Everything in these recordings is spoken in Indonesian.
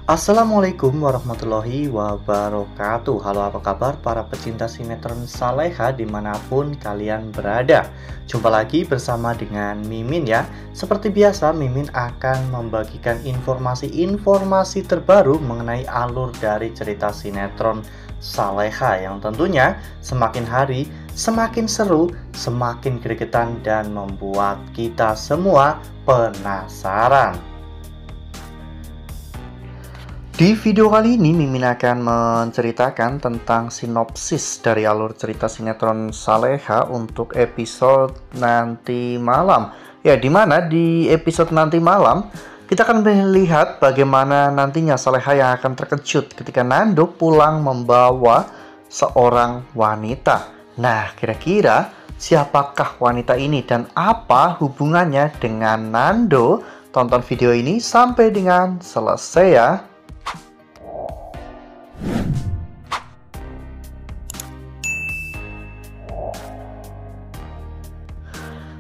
Assalamualaikum warahmatullahi wabarakatuh. Halo, apa kabar para pecinta sinetron Saleha dimanapun kalian berada. Jumpa lagi bersama dengan Mimin ya. Seperti biasa, Mimin akan membagikan informasi-informasi terbaru mengenai alur dari cerita sinetron Saleha yang tentunya semakin hari semakin seru, semakin gregetan, dan membuat kita semua penasaran. Di video kali ini, Mimin akan menceritakan tentang sinopsis dari alur cerita sinetron Saleha untuk episode nanti malam. Ya, dimana di episode nanti malam, kita akan melihat bagaimana nantinya Saleha yang akan terkejut ketika Nando pulang membawa seorang wanita. Nah, kira-kira siapakah wanita ini dan apa hubungannya dengan Nando? Tonton video ini sampai dengan selesai ya.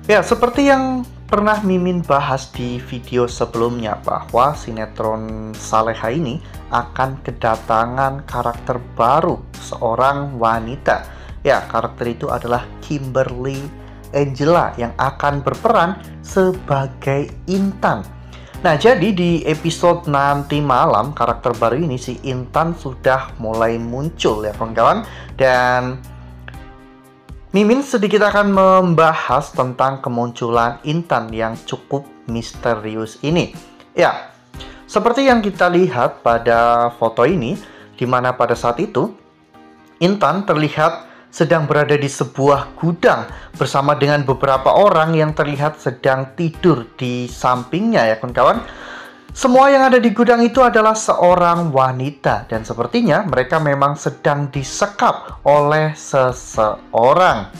Ya, seperti yang pernah Mimin bahas di video sebelumnya bahwa sinetron Saleha ini akan kedatangan karakter baru, seorang wanita. Ya, karakter itu adalah Kimberly Angela yang akan berperan sebagai Intan. Nah, jadi di episode nanti malam karakter baru ini si Intan sudah mulai muncul ya kawan-kawan. Dan Mimin sedikit akan membahas tentang kemunculan Intan yang cukup misterius ini. Ya, seperti yang kita lihat pada foto ini, di mana pada saat itu Intan terlihat sedang berada di sebuah gudang bersama dengan beberapa orang yang terlihat sedang tidur di sampingnya ya kawan-kawan. Semua yang ada di gudang itu adalah seorang wanita dan sepertinya mereka memang sedang disekap oleh seseorang.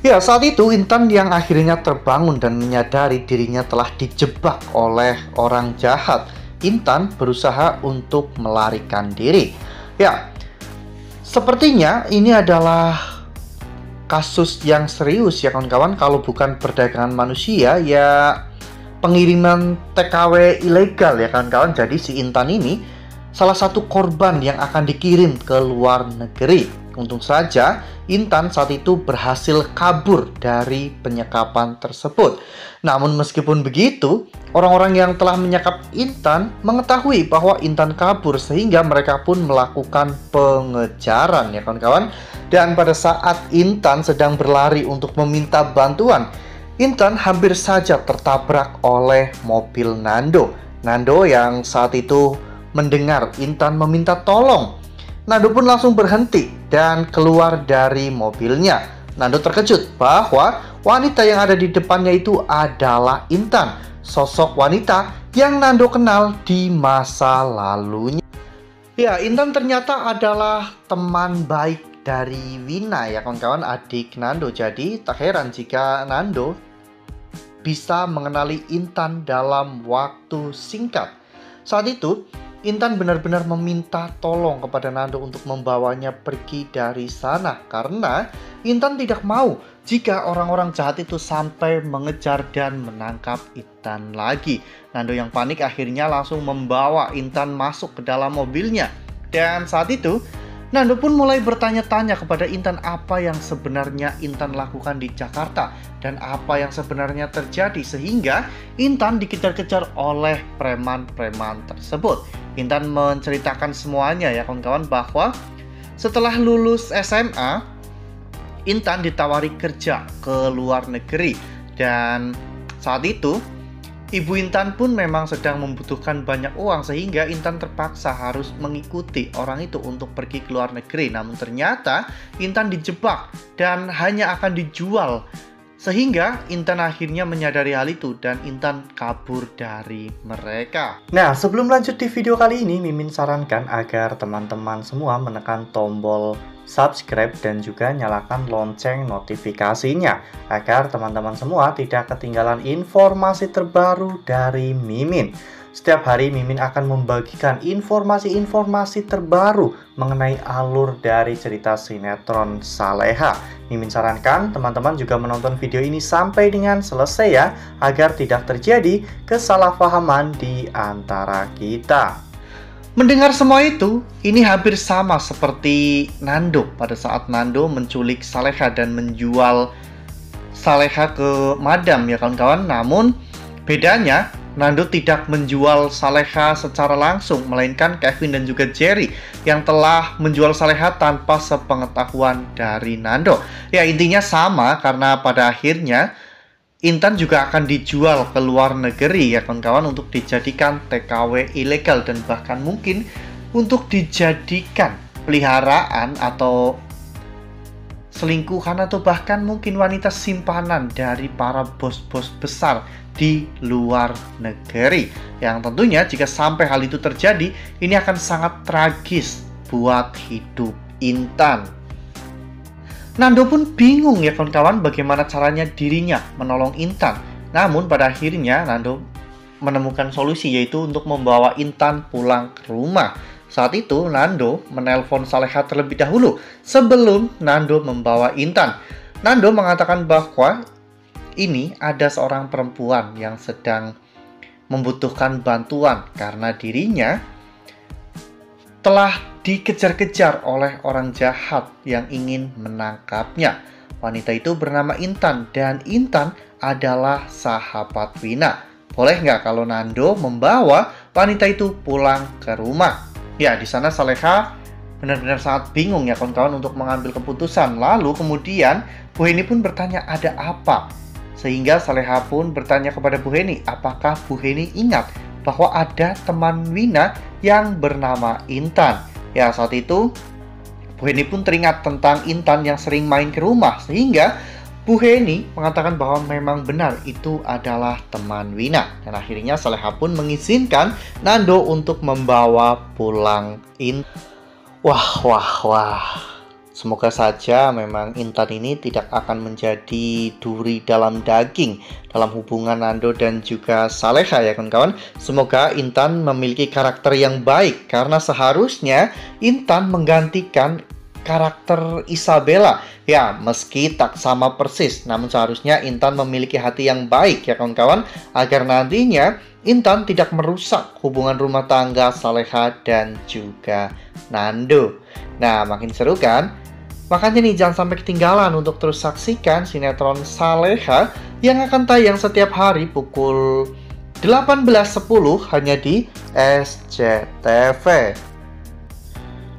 Ya, saat itu Intan yang akhirnya terbangun dan menyadari dirinya telah dijebak oleh orang jahat. Intan berusaha untuk melarikan diri. Ya, sepertinya ini adalah kasus yang serius ya kawan-kawan. Kalau bukan perdagangan manusia ya pengiriman TKW ilegal ya kawan-kawan. Jadi si Intan ini salah satu korban yang akan dikirim ke luar negeri. Untung saja Intan saat itu berhasil kabur dari penyekapan tersebut. Namun meskipun begitu, orang-orang yang telah menyekap Intan mengetahui bahwa Intan kabur sehingga mereka pun melakukan pengejaran ya kawan-kawan. Dan pada saat Intan sedang berlari untuk meminta bantuan, Intan hampir saja tertabrak oleh mobil Nando. Nando yang saat itu mendengar Intan meminta tolong, Nando pun langsung berhenti dan keluar dari mobilnya. Nando terkejut bahwa wanita yang ada di depannya itu adalah Intan, sosok wanita yang Nando kenal di masa lalunya. Ya, Intan ternyata adalah teman baik dari Wina ya kawan-kawan, adik Nando. Jadi tak heran jika Nando bisa mengenali Intan dalam waktu singkat. Saat itu Intan benar-benar meminta tolong kepada Nando untuk membawanya pergi dari sana karena Intan tidak mau jika orang-orang jahat itu sampai mengejar dan menangkap Intan lagi. Nando yang panik akhirnya langsung membawa Intan masuk ke dalam mobilnya. Dan saat itu Nando pun mulai bertanya-tanya kepada Intan apa yang sebenarnya Intan lakukan di Jakarta dan apa yang sebenarnya terjadi sehingga Intan dikejar-kejar oleh preman-preman tersebut. Intan menceritakan semuanya ya kawan-kawan bahwa setelah lulus SMA, Intan ditawari kerja ke luar negeri dan saat itu Ibu Intan pun memang sedang membutuhkan banyak uang sehingga Intan terpaksa harus mengikuti orang itu untuk pergi ke luar negeri. Namun ternyata Intan dijebak dan hanya akan dijual sehingga Intan akhirnya menyadari hal itu dan Intan kabur dari mereka. Nah, sebelum lanjut di video kali ini, Mimin sarankan agar teman-teman semua menekan tombol subscribe dan juga nyalakan lonceng notifikasinya agar teman-teman semua tidak ketinggalan informasi terbaru dari Mimin. Setiap hari Mimin akan membagikan informasi-informasi terbaru mengenai alur dari cerita sinetron Saleha. Mimin sarankan teman-teman juga menonton video ini sampai dengan selesai ya, agar tidak terjadi kesalahpahaman di antara kita. Mendengar semua itu, ini hampir sama seperti Nando pada saat Nando menculik Saleha dan menjual Saleha ke Madam ya kawan-kawan. Namun bedanya Nando tidak menjual Saleha secara langsung, melainkan Kevin dan juga Jerry yang telah menjual Saleha tanpa sepengetahuan dari Nando. Ya intinya sama, karena pada akhirnya Intan juga akan dijual ke luar negeri ya kawan-kawan, untuk dijadikan TKW ilegal dan bahkan mungkin untuk dijadikan peliharaan atau selingkuhan atau bahkan mungkin wanita simpanan dari para bos-bos besar di luar negeri. Yang tentunya jika sampai hal itu terjadi, ini akan sangat tragis buat hidup Intan. Nando pun bingung ya kawan-kawan bagaimana caranya dirinya menolong Intan. Namun pada akhirnya Nando menemukan solusi, yaitu untuk membawa Intan pulang ke rumah. Saat itu Nando menelpon Saleha terlebih dahulu sebelum Nando membawa Intan. Nando mengatakan bahwa ini ada seorang perempuan yang sedang membutuhkan bantuan karena dirinya telah dikejar-kejar oleh orang jahat yang ingin menangkapnya. Wanita itu bernama Intan dan Intan adalah sahabat Wina. Boleh nggak kalau Nando membawa wanita itu pulang ke rumah? Ya, di sana Saleha benar-benar sangat bingung ya kawan-kawan untuk mengambil keputusan. Lalu kemudian Bu Heni pun bertanya ada apa? Sehingga Saleha pun bertanya kepada Bu Heni, apakah Bu Heni ingat bahwa ada teman Wina yang bernama Intan? Ya, saat itu Bu Heni pun teringat tentang Intan yang sering main ke rumah, sehingga Bu Heni mengatakan bahwa memang benar itu adalah teman Wina. Dan akhirnya Saleha pun mengizinkan Nando untuk membawa pulang Intan. Wah. Semoga saja memang Intan ini tidak akan menjadi duri dalam daging dalam hubungan Nando dan juga Saleha ya kawan-kawan. Semoga Intan memiliki karakter yang baik, karena seharusnya Intan menggantikan karakter Isabella. Ya, meski tak sama persis, namun seharusnya Intan memiliki hati yang baik ya kawan-kawan, agar nantinya Intan tidak merusak hubungan rumah tangga Saleha dan juga Nando. Nah, makin seru kan? Makanya nih jangan sampai ketinggalan untuk terus saksikan sinetron Saleha yang akan tayang setiap hari pukul 18.10 hanya di SCTV.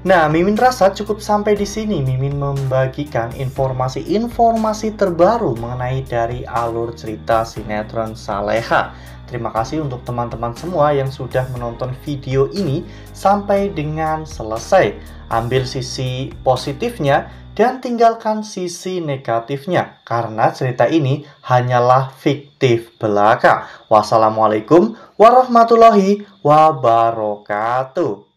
Nah, Mimin rasa cukup sampai di sini. Mimin membagikan informasi-informasi terbaru mengenai dari alur cerita sinetron Saleha. Terima kasih untuk teman-teman semua yang sudah menonton video ini sampai dengan selesai. Ambil sisi positifnya dan tinggalkan sisi negatifnya, karena cerita ini hanyalah fiktif belaka. Wassalamualaikum warahmatullahi wabarakatuh.